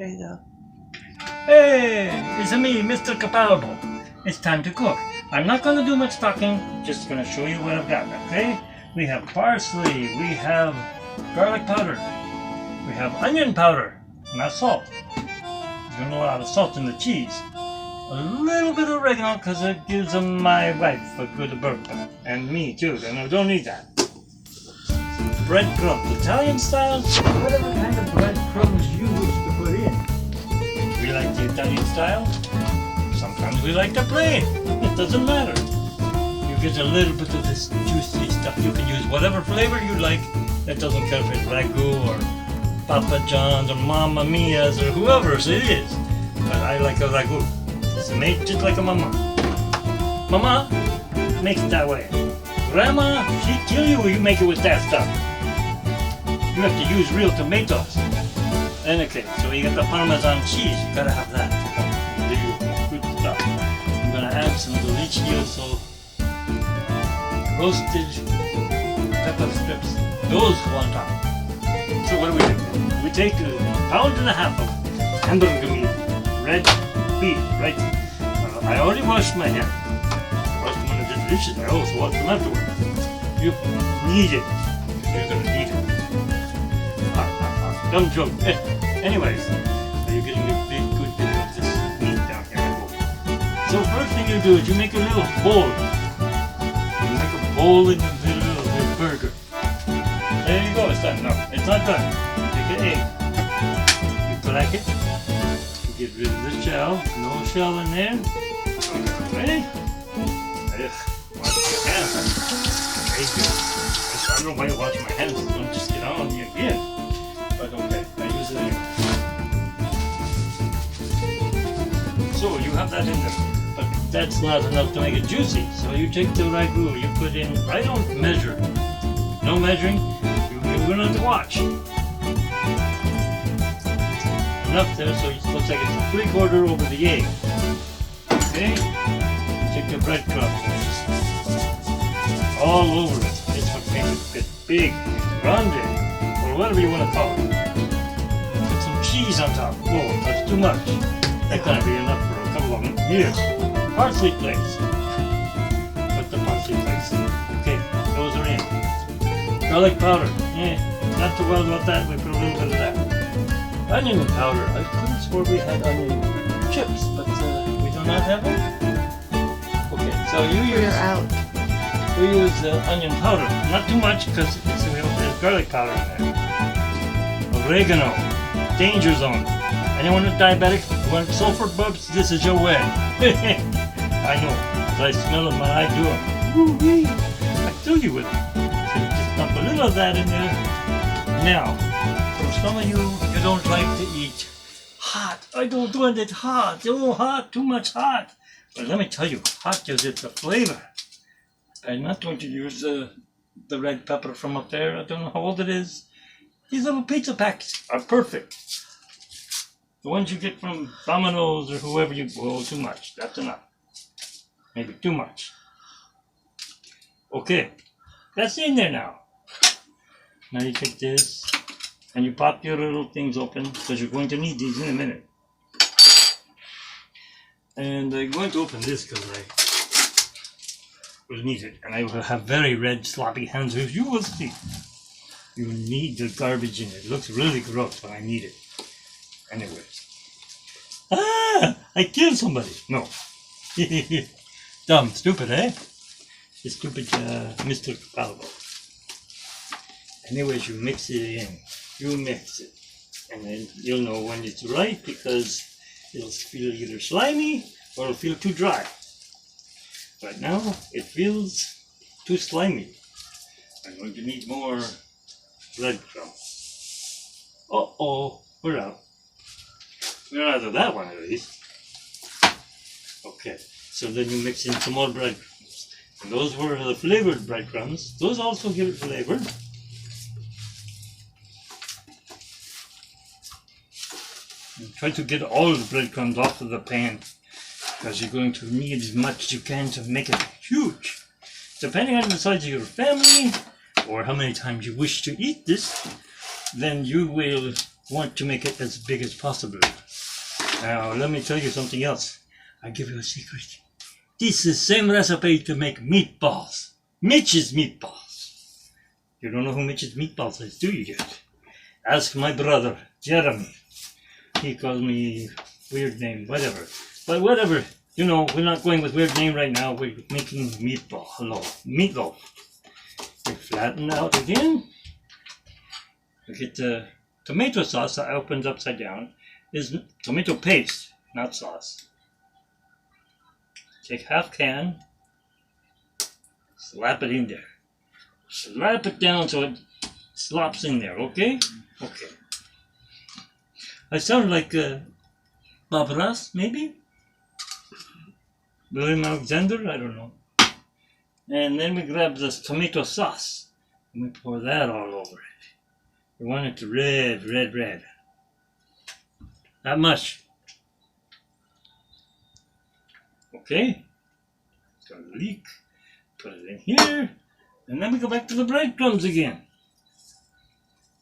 There you go. Hey, it's me, Mr. Capalbo. It's time to cook. I'm not going to do much talking, just going to show you what I've got, okay? We have parsley, we have garlic powder, we have onion powder, not salt. There's going to be a lot of salt in the cheese. A little bit of oregano because it gives my wife a good burp, and me too, and I don't need that. Breadcrumbs, Italian style, whatever kind of breadcrumbs you wish to put in. We like the Italian style. Sometimes we like the plain. It doesn't matter. You get a little bit of this juicy stuff. You can use whatever flavor you like. That doesn't care if it's ragu or Papa John's or Mamma Mia's or whoever's it is. But I like a ragu. It's made just like a mama. Mama makes it that way. Grandma, she'd kill you if you make it with that stuff. You have to use real tomatoes. And okay, so you get the Parmesan cheese. You gotta have that. Good stuff. I'm gonna add some delicioso roasted pepper strips. Those go on top. So what do? We take a pound and a half of hamburger meat, red beef, right? I already washed my hands. I washed them when I did the dishes. I also washed them afterwards. You need it. You're gonna need it. Dumb joke. Anyways, you're getting a big good bit of this meat down here. So first thing you do is you make a little bowl. You make a bowl in the middle of your burger. There you go, it's done. No, it's not done. Take an egg. You crack it. You get rid of the shell. No shell in there. Ready? Wash your hands. Very good. I don't know why you wash my hands. Don't just get on me again. But okay, I use it anyway. So you have that in there, but that's not enough to make it juicy. So you take the ragu, you put in, I don't measure. No measuring, you're gonna have to watch. Enough there so it looks like it's 3/4 over the egg. Okay? Take the breadcrumbs. All over it. It's what makes it big, grande, or whatever you want to call it. Put some cheese on top. Oh, that's too much. That's gonna be enough for a couple of them. Yes. Parsley flakes. Put the parsley flakes in. Okay, those are in. Garlic powder. Not too well about that. We put a little bit of that. Onion powder. I could have swore we had onion chips, but we do not have them. Okay, so we use onion powder. Not too much because we have garlic powder in there. Oregano. Danger zone. Anyone who's diabetic, want sulfur bumps, this is your way. I know, because I smell them when I do them. Woo-wee. I fill you with them. So you just dump a little of that in there. Now, for some of you, you don't like to eat hot. I don't want it hot. Oh, hot, too much hot. But let me tell you, hot gives it the flavor. I'm not going to use the red pepper from up there. I don't know how old it is. These little pizza packs are perfect. The ones you get from Domino's or whoever you go, too much. That's enough. Maybe too much. Okay, that's in there now. Now you take this and you pop your little things open because you're going to need these in a minute. And I'm going to open this because I will need it. And I will have very red, sloppy hands, as you will see. You need the garbage in it. It looks really gross, but I need it. Anyways. Ah! I killed somebody. No. Dumb. Stupid, eh? The stupid Mr. Capalbo. Anyways, you mix it in. You mix it. And then you'll know when it's right because it'll feel either slimy or it'll feel too dry. Right now, it feels too slimy. I'm going to need more breadcrumbs. Uh-oh, we're out. We're out of that one at least. Okay, so then you mix in some more breadcrumbs. And those were the flavored breadcrumbs. Those also give it flavor. And try to get all the breadcrumbs off of the pan because you're going to need as much as you can to make it huge. Depending on the size of your family or how many times you wish to eat this, then you will want to make it as big as possible. Now, let me tell you something else. I'll give you a secret. This is the same recipe to make meatballs. Mitch's meatballs. You don't know who Mitch's meatballs is, do you yet? Ask my brother, Jeremy. He calls me weird name, whatever. But whatever, you know, we're not going with weird name right now. We're making meatball. Hello, meatloaf. We flatten out again. We get the tomato sauce that opens upside down. Is tomato paste, not sauce. Take half can, slap it in there. Slap it down so it slops in there, okay? Okay. I sound like Bob Ross, maybe? William Alexander? I don't know. And then we grab this tomato sauce and we pour that all over it. We want it to red, red, red. Not much. Okay. It's gonna leak. Put it in here. And then we go back to the breadcrumbs again.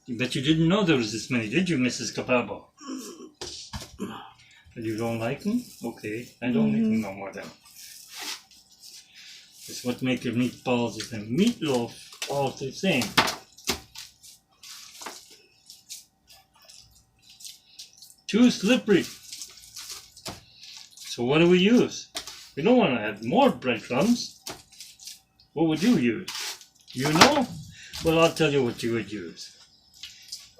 You bet you didn't know there was this many, did you, Mrs. Capalbo? But you don't like them? Okay, I don't make them no more then. It's what makes your meatballs is a meatloaf all the same. Too slippery. So what do we use? We don't want to add more breadcrumbs. What would you use? You know? Well, I'll tell you what you would use.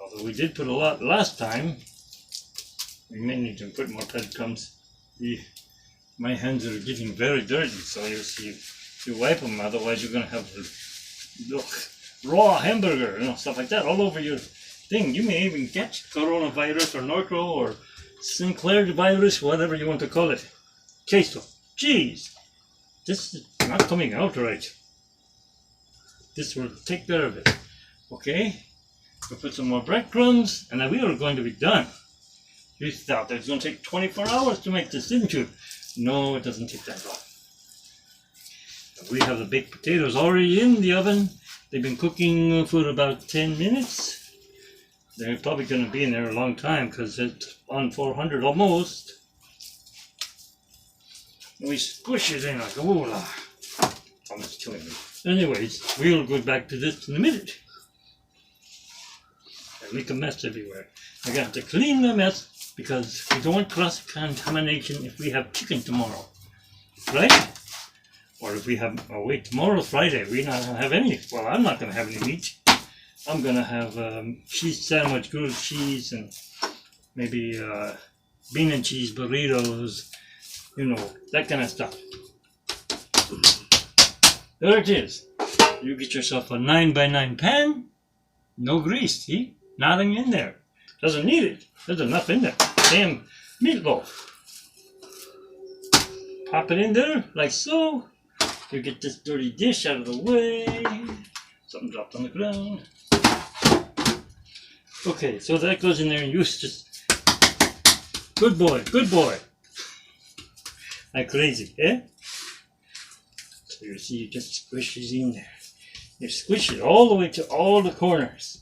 Although we did put a lot last time, we may need to put more breadcrumbs. My hands are getting very dirty, so you wipe them, otherwise you're going to have raw hamburger, you know, stuff like that all over your thing. You may even catch coronavirus or Norco or Sinclair virus, whatever you want to call it. Queso. Jeez. This is not coming out right. This will take care of it. Okay? We'll put some more breadcrumbs, and then we are going to be done. You thought it's going to take 24 hours to make this, didn't you? No, it doesn't take that long. We have the baked potatoes already in the oven. They've been cooking for about 10 minutes. They're probably going to be in there a long time because it's on 400 almost. We squish it in like a woola. Almost killing me. Anyways, we'll go back to this in a minute. I make a mess everywhere. I got to clean the mess because we don't want cross-contamination if we have chicken tomorrow. Right? Or if we have, oh wait, tomorrow's Friday, we're not going to have any. Well, I'm not going to have any meat. I'm going to have cheese sandwich, grilled cheese, and maybe bean and cheese burritos, you know, that kind of stuff. There it is. You get yourself a 9x9 pan, no grease, see? Nothing in there. Doesn't need it. There's enough in there. Damn meatloaf. Pop it in there, like so. You get this dirty dish out of the way. Something dropped on the ground. Okay, so that goes in there and you just... Good boy, good boy. Like crazy, eh? So you see, you just squish it in there. You squish it all the way to all the corners.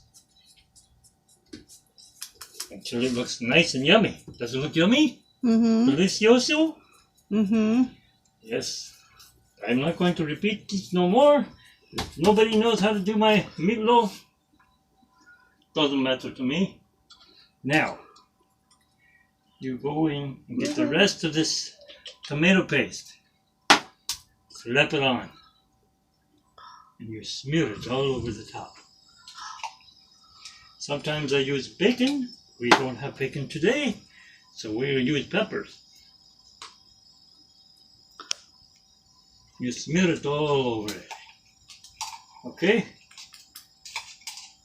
Until it looks nice and yummy. Does it look yummy? Mm-hmm. Delicioso? Mm-hmm. Yes. I'm not going to repeat this no more. If nobody knows how to do my meatloaf, doesn't matter to me. Now, you go in and get the rest of this tomato paste. Slap it on. And you smear it all over the top. Sometimes I use bacon. We don't have bacon today, so we'll use peppers. You smear it all over it. Okay?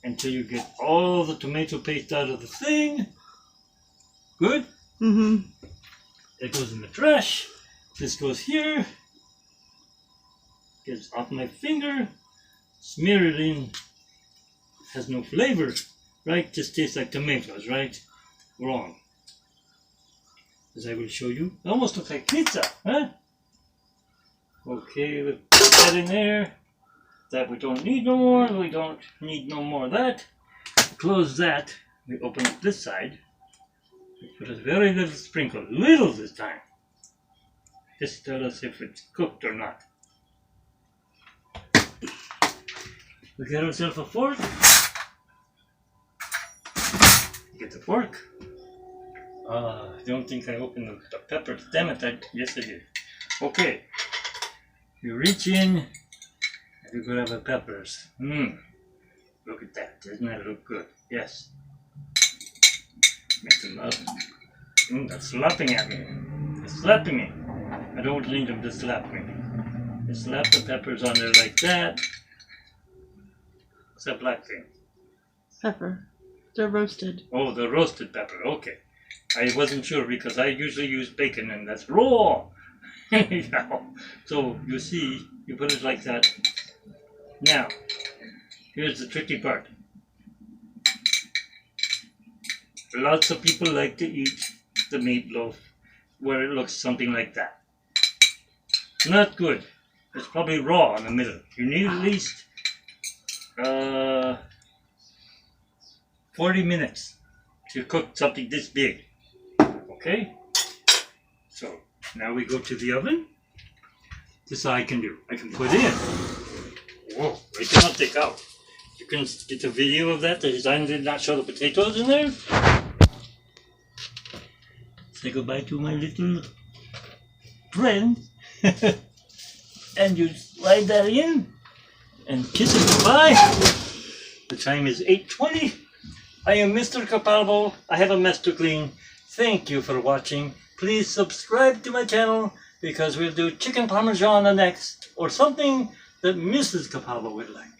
Until you get all the tomato paste out of the thing. Good? Mm-hmm. That goes in the trash. This goes here. Gets off my finger. Smear it in. Has no flavor. Right? Just tastes like tomatoes, right? Wrong. As I will show you. It almost looks like pizza, huh? Okay, we'll put that in there. That we don't need no more. We don't need no more of that. Close that. we open up this side. We put a very little sprinkle, little this time. Just tell us if it's cooked or not. We get ourselves a fork. Get the fork. I don't think I opened the peppers. Damn it, yes I did. Okay. You reach in and you grab the peppers. Look at that. Doesn't that look good? Yes. Make them up. They're slapping at me. They're slapping me. I don't need them to slap me. Just slap the peppers on there like that. What's that black thing? Pepper. They're roasted. Oh, the roasted pepper. Okay. I wasn't sure because I usually use bacon and that's raw. So you see, you put it like that. Now, here's the tricky part. Lots of people like to eat the meatloaf where it looks something like that. Not good. It's probably raw in the middle. You need at least 40 minutes to cook something this big. Okay? So now we go to the oven. This I can do. I can put in. Whoa, I cannot take out. You can get a video of that. The design did not show the potatoes in there. Say goodbye to my little friend. And you slide that in and kiss it goodbye. The time is 8:20. I am Mr. Capalbo. I have a mess to clean. Thank you for watching. Please subscribe to my channel because we'll do chicken parmesan next or something that Mrs. Capalbo would like.